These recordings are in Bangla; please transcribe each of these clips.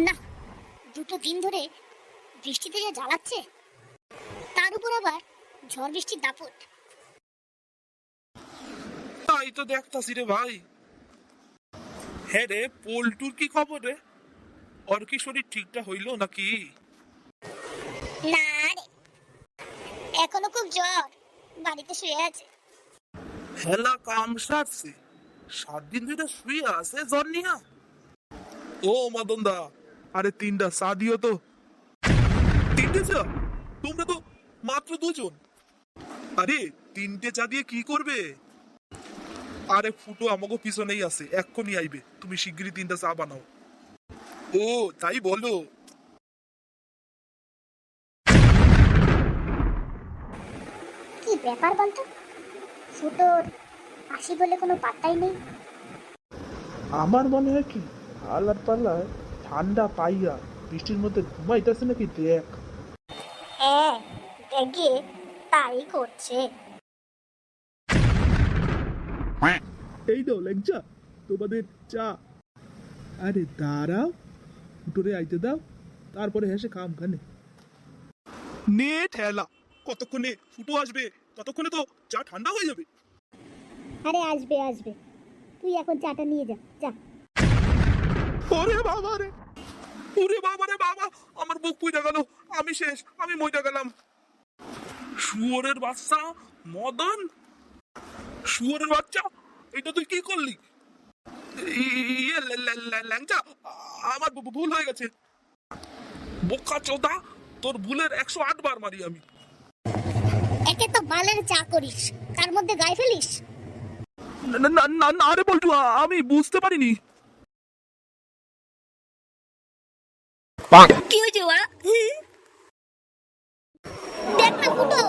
না, দুটো দিন ধরে বৃষ্টিতে যা জ্বালাচ্ছে, তার উপর আবার ঝড় বৃষ্টির দাপট। তাই তো দেখতাছি রে ভাই। হ্যাঁ রে, পল্টুর কি খবর রে? ওর কি শরীর ঠিকঠাক হইলো নাকি? না রে, এখনো খুব জ্বর, বাড়িতে শুয়ে আছে। হেলা কাম সারছে, 7 দিন ধরে শুয়ে আছে জ্বর নিয়া। ও মদন দা, আরে 3টা চা দিও তো। 3টে চা? তোমরা তো মাত্র 2জন। আরে 3টে চা দিয়ে কি করবে? আরে ফুটো আমাকে পিছনেই আছে, এক্ষুনি আইবে, তুমি শিগগিরই 3টা চা বানাও। ও তাই বলো। কি ব্যাপার বলতো, ফুটোর আসি বলে কোনো পাত্তাই নেই। আমার মনে হয় কি আল্লাহ পাল্লায় ঠান্ডা পাইয়া বৃষ্টির মধ্যে ঘুমাইতেছে নাকি দেখ। হ্যাঁ, দেখে তাই করছে। এই দাও লেগজা, তোমাদের চা। আরে দাঁড়াও, ফুটোরে আইতে দাও, তারপরে হেসে খাম খানে। নে ঠেলা, কতক্ষণে ফুটো আসবে? ততক্ষণে তো চা ঠান্ডা হয়ে যাবে। আরে আসবে আসবে, তুই এখন চাটা নিয়ে যা যা। ওরে বাবা রে, ওরে বাবা রে বাবা, আমার বুক পুইটা গেল, আমি শেষ, আমি মইটা গেলাম। শুয়োরের বাচ্চা মদন, শুয়োরের বাচ্চা, এটা তুই কি করলি? ইয়ে ল্যাংচা, আমার ভুল হয়ে গেছে। বোকা চোদা, তোর ভুলের 108 বার মারি আমি। একে তো বালের চা করিস, তার মধ্যে গায়ে ফেলিস। না না না না রে বল্টু, আমি বুঝতে পারিনি। কি হয়েছে ওরা? দেখ না ফুটো,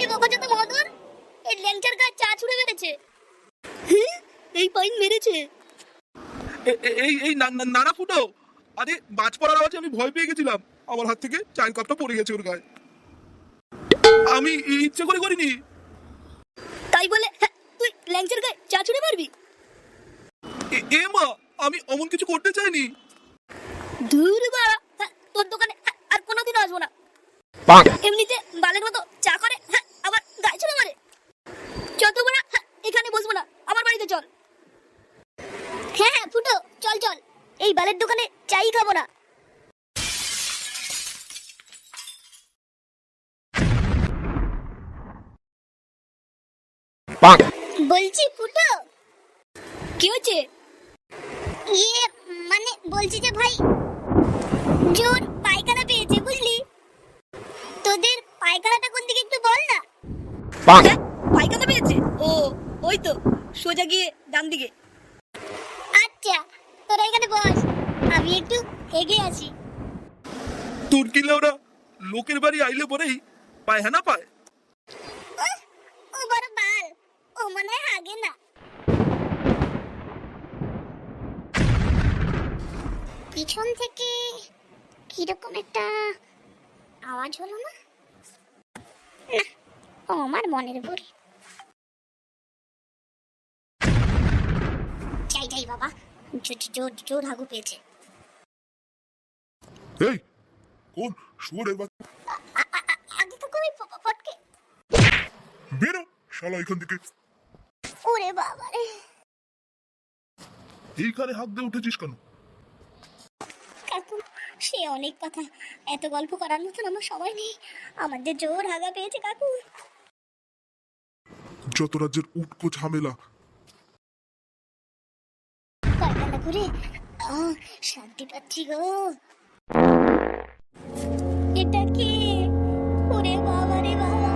এই বোকাচোদা মদন এই ল্যাংচার গায়ে চা ছুঁড়ে মেরেছে। এই পাইন মেরেছে। এই এই নানা ফুটো, আরে বাজ পড়ার আওয়াজে আমি ভয় পেয়ে গেছিলাম, আমার হাত থেকে চায়ের কাপটা পড়ে গেছে ওর গায়ে। আমি ইচ্ছে করে করিনি। তাই বলে তুই ল্যাংচার গায়ে চা ছুঁড়ে মারবি? এ মা, আমি অমন কিছু করতে চাইনি। ধুর বাড়া, তোর দোকানে আর কোনোদিন আসবো না। এমনিতে বালের মতো চা করে, আবার গায়ে ছুঁড়ে মারে। যত বড়, এখানে বসবো না, আমার বাড়িতে চল। হ্যাঁ হ্যাঁ ফুটো, চল চল, এই বালের দোকানে চাই খাবো না। বলছি ফুটো, কি হচ্ছে? ইয়ে মানে বলছি যে ভাই, জোর পায়খানা পেয়েছে বুঝলি, তোদের পায়খানাটা কোন দিকে একটু বল না। পায়খানা পেয়েছে? ও ওই তো, সোজা গিয়ে ডান দিকে। আচ্ছা, তোরা এখানে বস, আমি একটু এগিয়ে আসি। তোর কি ওরা লোকের বাড়ি আইলে পরেই পায়খানা পায়? ও বড় বাল, ও মনে হয় আগে না। পিছন থেকে কিরকম একটা আওয়াজ হলো না? না, ও আমার মনের ভুল। যাই যাই বাবা, জোর জোর হাগু পেয়েছে। এই কোন শুয়োরের বাচ্চা? আগে তো কবি ফটকে। বেরো শালা এখান থেকে। ওরে বাবা রে, এইখানে হাত দিয়ে উঠেছিস কেন? কাকু সে অনেক কথা, এত গল্প করার মতন আমার সময় নেই, আমাদের জোর হাগা পেয়েছে কাকু। যত রাজ্যের উটকো ঝামেলা। পায়খানা করে শান্তি পাচ্ছি গো। এটা কি? ওরে বাবা রে বাবা,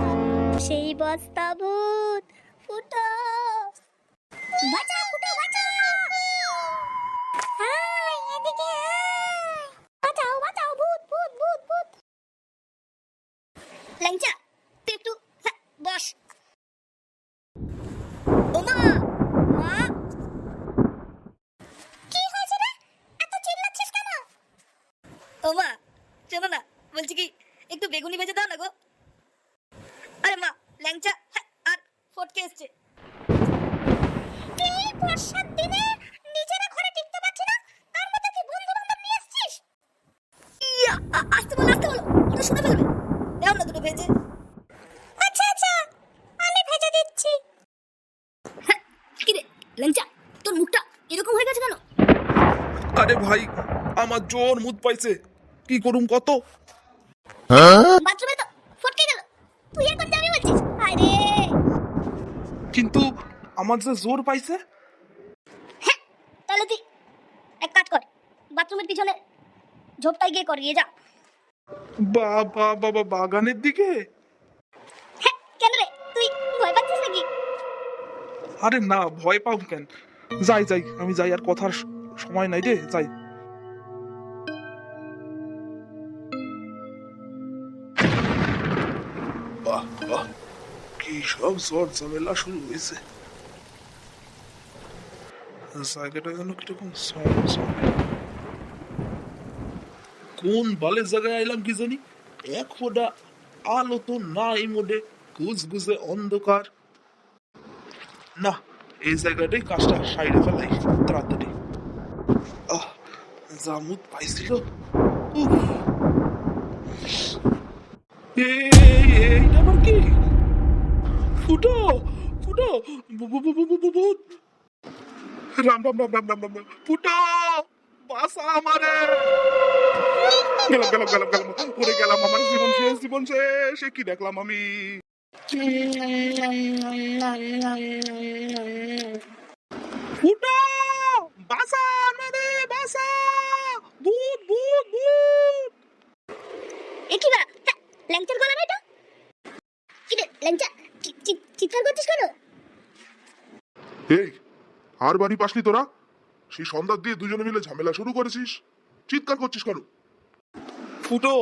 সেই বস্তা ভূত। ফুটো বাঁচাও, ফুটো বাঁচাও, হাই এদিকে আয়। বাঁচাও বাঁচাও, ভূত ভূত ভূত ভূত। ল্যাংচা তুই একটু বস। ও মা, মা, কি হয়েছে রে, এত চিল্লাচ্ছিস কেন? ও মা, শোনো না, বলছি কি একটু বেগুনি ভেজে দাও না গো। আরে মা, ল্যাংচা আর ফটকে এসছে। এই বর্ষার দিনে নিজেরা ঘরে টিকতে পারছি না, তার মধ্যে তুই বন্ধু বান্ধব নিয়ে এসেছিস? শুনে ফেলবে। দাও না দুটো ভেজে। আচ্ছা আচ্ছা, আমি ভেজে দিচ্ছি। হ্যাঁ, কি রে ল্যাংচা, তোর মুখটা এরকম হয়ে গেছে কেন? আরে ভাই, আমার জোর মুদ পাইছে, কি করুম কত? বাথরুমে তো ফটকে গেল, তুই এখন যাবি বলছিস? আরে কিন্তু আমার যে জোর পাইছে। হ্যাঁ, তাহলে তুই এক কাজ কর, বাথরুমের পিছনে ঝোপটায় গিয়ে করিয়ে যা। বাবা বাবা, বাগানের দিকে? হ্যাঁ, কেন রে, তুই ভয় পাচ্ছিস নাকি? আরে না, ভয় পাব কেন? যাই যাই, আমি যাই, আর কথার সময় নাই রে, যাই। বাহ বাহ, কি সব ঝড় ঝামেলা শুরু হয়েছে। জায়গাটা যেন কিরকম কোন বালের জায়গায় আইলাম কি জানি, এক ফোঁটা আলো তো নাই মোডে, গুজগুজে অন্ধকার। না, এই জায়গাটাই কাজটা সাইডে ফেলাই তাড়াতাড়ি। আহ, জামুদ পাইছিল। উফ, এইটা আবার কি? ফুটো ফুটো, ভূত। রাম রাম রাম রাম রাম রাম রাম। ফুটো, বাসা আমারে। গেলাম গেলাম গেলাম গেলাম, পড়ে গেলাম, আমার জীবন শেষ, জীবন শেষ। এ কি দেখলাম আমি? ফুটো, বাসা আমারে, বাসা। ভূত ভূত ভূত। এ কি বা, হ্যাঁ, ল্যাংচার গলা না এটা? কি রে ল্যাংচা, চিৎকার করছিস কেন? এই, আর বাড়ি পাসনি তোরা? সেই সন্ধ্যার দিয়ে দুজনে মিলে ঝামেলা শুরু করেছিস, চিৎকার করছিস কেন? ফুটো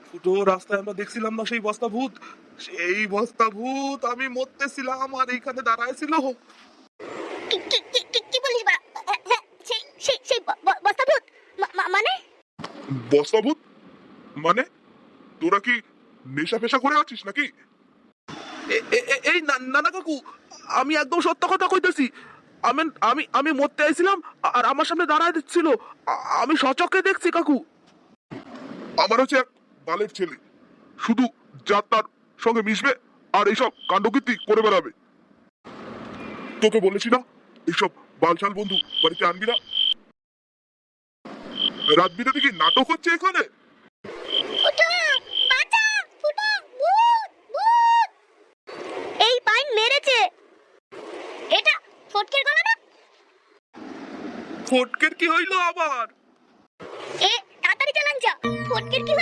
ফুটো, রাস্তায় আমরা দেখছিলাম না সেই বস্তা ভূত? সেই বস্তা ভূত আমি মরতেছিলাম আর এইখানে দাঁড়ায় ছিল। কি বলিস বা? হ্যাঁ, সেই বস্তা ভূত মানে? বস্তাভূত মানে? তোরা কি নেশা ফেশা করে আছিস নাকি? এই নানা কাকু, আমি একদম সত্য কথা কইতেছি। আমি আমি আমি মরতে আইছিলাম আর আমার সামনে দাঁড়ায় দিচ্ছিল, আমি সচক্ষে দেখছি কাকু। আমার হচ্ছে এক বালের ছেলে, শুধু যার তার সঙ্গে মিশবে আর এইসব কাণ্ডকীর্তি করে বেড়াবে। তোকে বলেছি না এইসব বালছাল বন্ধু বাড়িতে আনবি না। রাত বিরাতে কি নাটক হচ্ছে এখানে? ফুটো, বাঁচা, ফুটো, ভূত, ভূত। এই পাইন মেরেছে। এটা ফটকের গলা না? ফটকের কি হইলো আবার? এ তাড়াতাড়ি চা ল্যাংচা, ফটকের কি